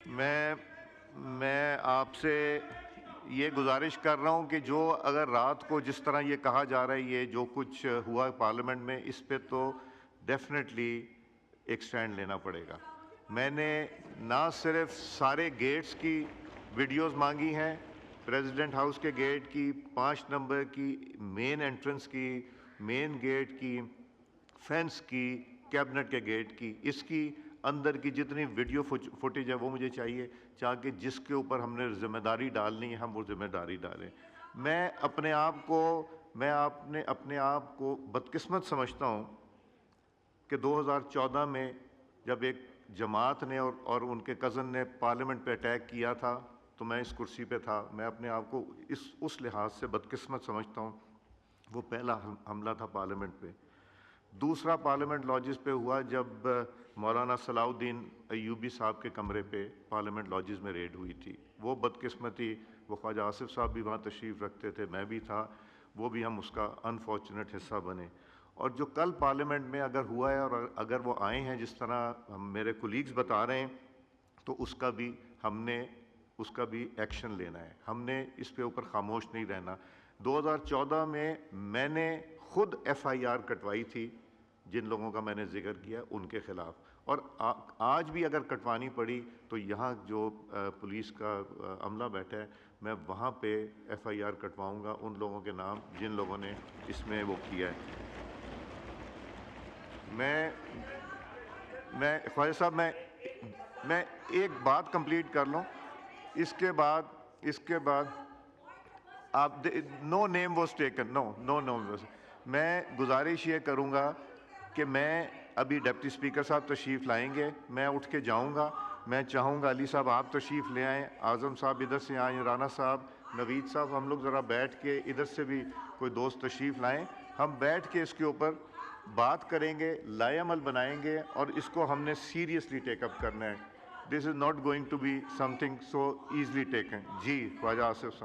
मैं आपसे ये गुजारिश कर रहा हूँ कि जो अगर रात को जिस तरह ये कहा जा रहा है, ये जो कुछ हुआ पार्लियामेंट में, इस पे तो डेफिनेटली एक स्टैंड लेना पड़ेगा। मैंने ना सिर्फ सारे गेट्स की वीडियोस मांगी हैं, प्रेसिडेंट हाउस के गेट की, 5 नंबर की, मेन एंट्रेंस की, मेन गेट की, फेंस की, कैबिनेट के गेट की, इसकी अंदर की जितनी वीडियो फुटेज है वो मुझे चाहिए, ताकि जिसके ऊपर हमने जिम्मेदारी डालनी है हम वो जिम्मेदारी डालें। मैं अपने आप को बदकिस्मत समझता हूँ कि 2014 में जब एक जमात ने और उनके कज़न ने पार्लियामेंट पे अटैक किया था तो मैं इस कुर्सी पे था। मैं अपने आप को उस लिहाज से बदकिस्मत समझता हूँ। वो पहला हमला था पार्लियामेंट पे। दूसरा पार्लियामेंट लॉजिस पे हुआ जब मौलाना सलाउद्दीन अय्यूबी साहब के कमरे पे पार्लियामेंट लॉजिस में रेड हुई थी। वो बदकिस्मती, वो ख्वाजा आसिफ साहब भी वहाँ तशरीफ़ रखते थे, मैं भी था, वो भी हम उसका अनफॉर्चुनेट हिस्सा बने। और जो कल पार्लियामेंट में अगर हुआ है और अगर वो आए हैं जिस तरह मेरे कोलीग्स बता रहे हैं, तो उसका भी एक्शन लेना है। हमने इस पे ऊपर खामोश नहीं रहना। 2014 में मैंने खुद FIR कटवाई थी, जिन लोगों का मैंने जिक्र किया उनके खिलाफ, और आज भी अगर कटवानी पड़ी तो यहाँ जो पुलिस का अमला बैठा है, मैं वहाँ पे FIR कटवाऊँगा उन लोगों के नाम जिन लोगों ने इसमें वो किया है। मैं ख्वाजा साहब, मैं एक बात कंप्लीट कर लूँ, इसके बाद आप no name was taken, no was. मैं गुजारिश ये करूँगा कि मैं अभी डिप्टी स्पीकर साहब तशरीफ़ लाएंगे, मैं उठ के जाऊँगा। मैं चाहूँगा अली साहब आप तशरीफ़ ले आएँ, आज़म साहब इधर से आएँ, राना साहब, नवीद साहब, हम लोग ज़रा बैठ के, इधर से भी कोई दोस्त तशरीफ़ लाएँ, हम बैठ के इसके ऊपर बात करेंगे, लाएअमल बनाएंगे और इसको हमने सीरियसली टेकअप करना है। This is not going to be something so easily taken. जी ख्वाजा आसिफ साहब।